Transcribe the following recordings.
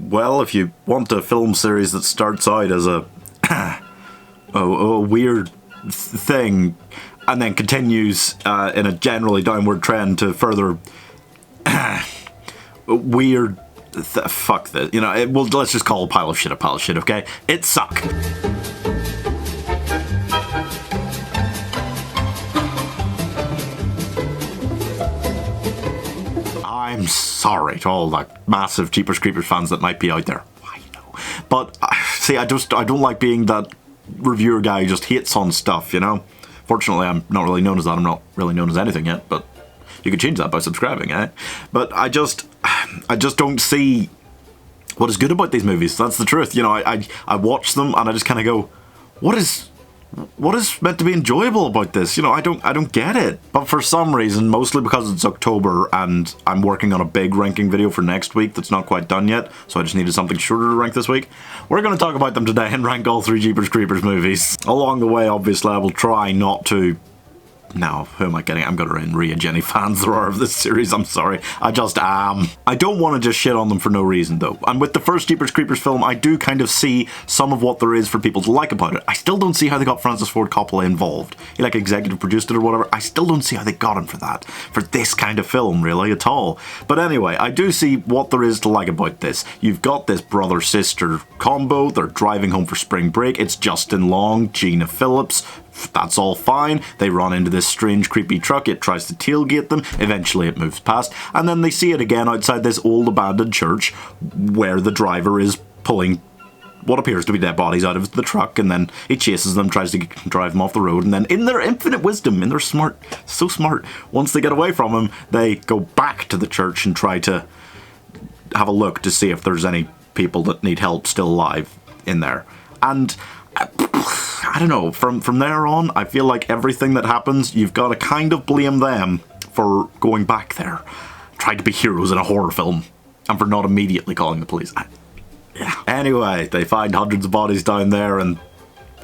Well, if you want a film series that starts out as a weird thing and then continues in a generally downward trend to further weird fuck this, you know, well, let's just call a pile of shit, okay? It suck. I'm sorry to all the massive Jeepers Creepers fans that might be out there. I know. But, see, I don't like being that reviewer guy who just hates on stuff, you know? Fortunately, I'm not really known as that. I'm not really known as anything yet, but you could change that by subscribing, eh? But I just don't see what is good about these movies. That's the truth. You know, I watch them and I just kind of go, what is meant to be enjoyable about this? You know, I don't get it. But for some reason, mostly because it's October and I'm working on a big ranking video for next week that's not quite done yet, so I just needed something shorter to rank this week. We're going to talk about them today and rank all 3 Jeepers Creepers movies. Along the way, obviously, I will try not to... No, who am I kidding? I'm going to enrage any fans there are of this series, I'm sorry. I just am. I don't want to just shit on them for no reason, though. And with the first Jeepers Creepers film, I do kind of see some of what there is for people to like about it. I still don't see how they got Francis Ford Coppola involved. He, like, executive produced it or whatever. I still don't see how they got him for that. For this kind of film, really, at all. But anyway, I do see what there is to like about this. You've got this brother-sister combo. They're driving home for spring break. It's Justin Long, Gina Phillips. That's all fine. They run into this strange, creepy truck. It tries to tailgate them. Eventually it moves past. And then they see it again outside this old abandoned church where the driver is pulling what appears to be dead bodies out of the truck. And then he chases them, tries to drive them off the road. And then in their infinite wisdom, in their smart, so smart, once they get away from him, they go back to the church and try to have a look to see if there's any people that need help still alive in there. And... I don't know, from there on, I feel like everything that happens, you've got to kind of blame them for going back there, trying to be heroes in a horror film, and for not immediately calling the police. Yeah. Anyway, they find hundreds of bodies down there, and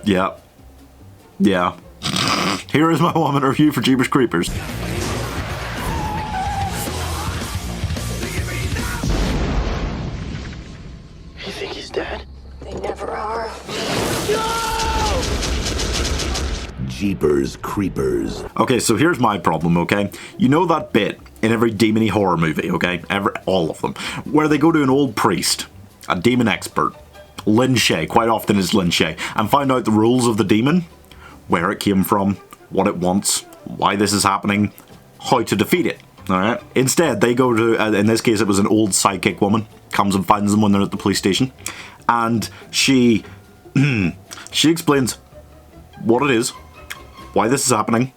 yeah. Here is my 1-minute review for Jeepers Creepers. You think he's dead? They never are. Jeepers Creepers. Okay, so here's my problem, okay? You know that bit in every demon-y horror movie, okay? All of them. Where they go to an old priest, a demon expert, Lin Shaye, quite often is Lin Shaye, and find out the rules of the demon, where it came from, what it wants, why this is happening, how to defeat it. Alright? Instead, they go to, in this case it was an old psychic woman, comes and finds them when they're at the police station, and she explains what it is, why this is happening.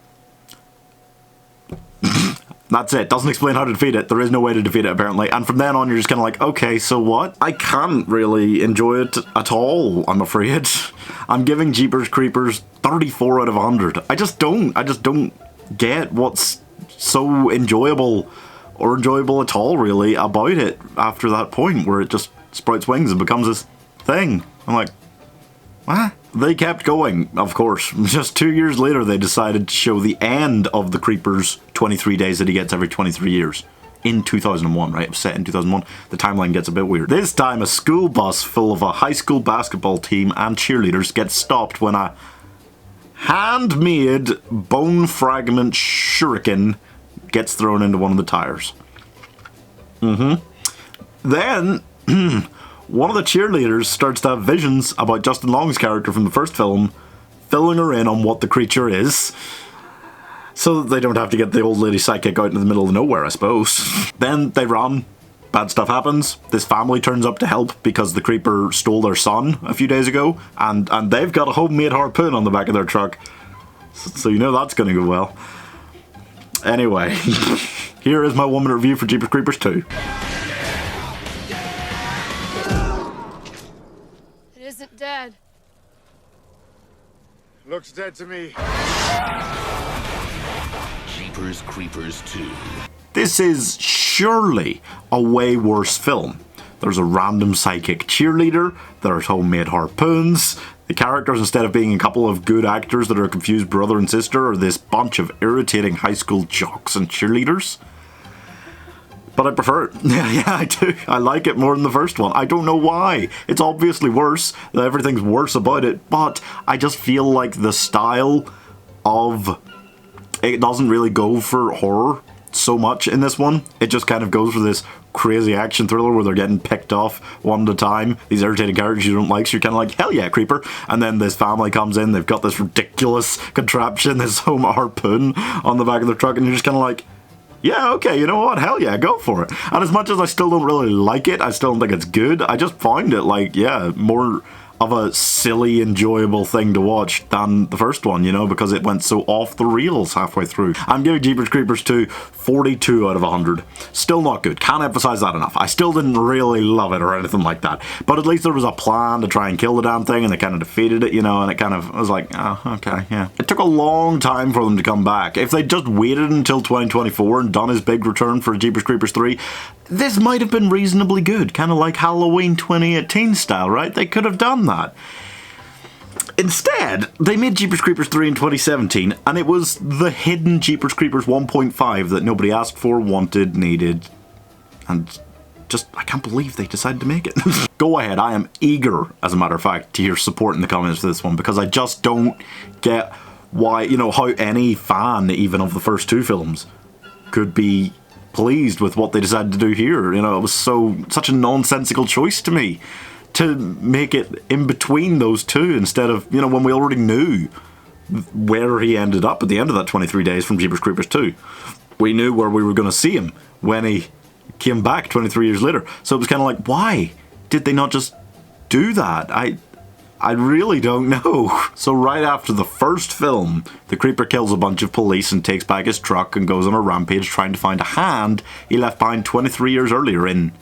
That's it. Doesn't explain how to defeat it. There is no way to defeat it, apparently. And from then on, you're just kind of like, okay, so what? I can't really enjoy it at all, I'm afraid. I'm giving Jeepers Creepers 34 out of 100. I just don't get what's so enjoyable, or enjoyable at all, really, about it after that point where it just sprouts wings and becomes this thing. I'm like, what? They kept going, of course. Just 2 years later, they decided to show the end of the Creeper's 23 days that he gets every 23 years. In 2001, right? It was set in 2001. The timeline gets a bit weird. This time, a school bus full of a high school basketball team and cheerleaders gets stopped when a handmade bone fragment shuriken gets thrown into one of the tires. Then... one of the cheerleaders starts to have visions about Justin Long's character from the first film, filling her in on what the creature is, so that they don't have to get the old lady psychic out in the middle of nowhere, I suppose. Then they run, bad stuff happens, this family turns up to help because the creeper stole their son a few days ago, and they've got a homemade harpoon on the back of their truck, so you know that's gonna go well. Anyway, here is my 1-minute review for Jeepers Creepers 2. Isn't dead. Looks dead to me. Jeepers Creepers 2. This is surely a way worse film. There's a random psychic cheerleader, there's homemade harpoons, the characters, instead of being a couple of good actors that are a confused brother and sister, are this bunch of irritating high school jocks and cheerleaders. But I prefer it. Yeah, I do. I like it more than the first one. I don't know why. It's obviously worse. Everything's worse about it. But I just feel like the style of... It doesn't really go for horror so much in this one. It just kind of goes for this crazy action thriller where they're getting picked off one at a time. These irritating characters you don't like, so you're kind of like, hell yeah, creeper. And then this family comes in, they've got this ridiculous contraption, this home harpoon on the back of their truck, and you're just kind of like, yeah, okay, you know what, hell yeah, go for it. And as much as I still don't really like it, I still don't think it's good, I just find it like, yeah, more of a silly, enjoyable thing to watch than the first one, you know, because it went so off the rails halfway through. I'm giving Jeepers Creepers 2 42 out of 100. Still not good. Can't emphasize that enough. I still didn't really love it or anything like that. But at least there was a plan to try and kill the damn thing, and they kind of defeated it, you know, and it kind of was like, oh, okay, yeah. It took a long time for them to come back. If they'd just waited until 2024 and done his big return for Jeepers Creepers 3, this might have been reasonably good. Kind of like Halloween 2018 style, right? They could have done that. Instead, they made Jeepers Creepers 3 in 2017, and it was the hidden Jeepers Creepers 1.5 that nobody asked for, wanted, needed, and just, I can't believe they decided to make it. Go ahead, I am eager, as a matter of fact, to hear support in the comments for this one, because I just don't get why, you know, how any fan, even of the first two films, could be pleased with what they decided to do here. You know, it was such a nonsensical choice to me to make it in between those two instead of, you know, when we already knew where he ended up at the end of that 23 days from Jeepers Creepers 2. We knew where we were going to see him when he came back 23 years later. So it was kind of like, why did they not just do that? I really don't know. So right after the first film, the creeper kills a bunch of police and takes back his truck and goes on a rampage trying to find a hand he left behind 23 years earlier in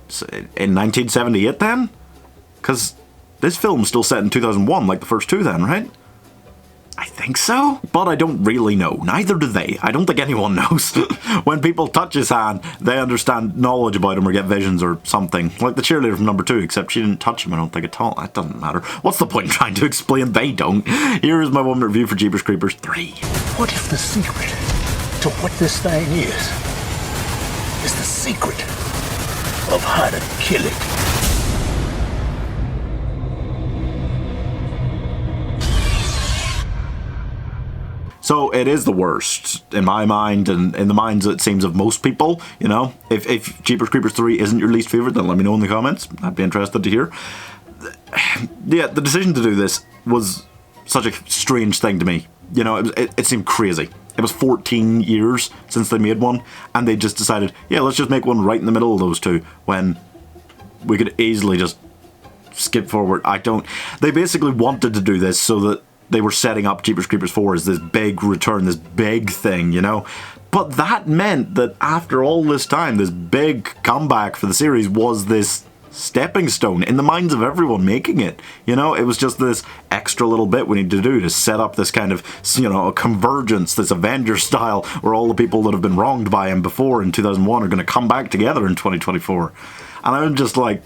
1978 then? Because this film's still set in 2001 like the first two then, right? I think so, but I don't really know. Neither do they. I don't think anyone knows. When people touch his hand, they understand knowledge about him or get visions or something. Like the cheerleader from number 2, except she didn't touch him, I don't think at all. That doesn't matter. What's the point in trying to explain? They don't. Here is my 1 minute review for Jeepers Creepers 3. What if the secret to what this thing is the secret of how to kill it? So it is the worst, in my mind, and in the minds, it seems, of most people, you know. If Jeepers Creepers 3 isn't your least favourite, then let me know in the comments. I'd be interested to hear. Yeah, the decision to do this was such a strange thing to me. You know, it seemed crazy. It was 14 years since they made one, and they just decided, yeah, let's just make one right in the middle of those two, when we could easily just skip forward. They basically wanted to do this so that they were setting up Jeepers Creepers 4 as this big return, this big thing, you know? But that meant that after all this time, this big comeback for the series was this stepping stone in the minds of everyone making it. You know, it was just this extra little bit we need to do to set up this kind of, you know, a convergence, this Avengers style, where all the people that have been wronged by him before in 2001 are going to come back together in 2024. And I'm just like,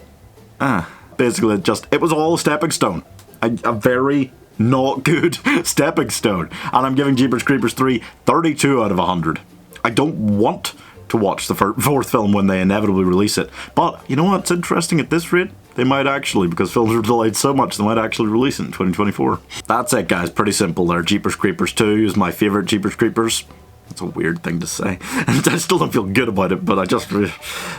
basically it was all a stepping stone. A very not good stepping stone. And I'm giving Jeepers Creepers 3 32 out of 100. I don't want to watch the fourth film when they inevitably release it. But you know what's interesting at this rate? They might actually, because films are delayed so much, they might actually release it in 2024. That's it, guys. Pretty simple there. Jeepers Creepers 2 is my favourite Jeepers Creepers. That's a weird thing to say. I still don't feel good about it, but I just...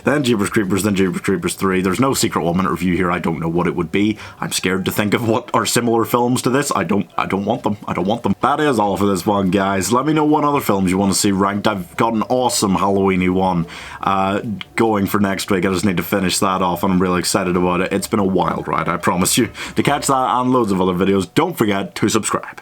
Then Jeepers Creepers, then Jeepers Creepers 3. There's no secret 1 minute review here. I don't know what it would be. I'm scared to think of what are similar films to this. I don't want them. I don't want them. That is all for this one, guys. Let me know what other films you want to see ranked. I've got an awesome Halloween-y one going for next week. I just need to finish that off, and I'm really excited about it. It's been a wild ride, I promise you. To catch that and loads of other videos, don't forget to subscribe.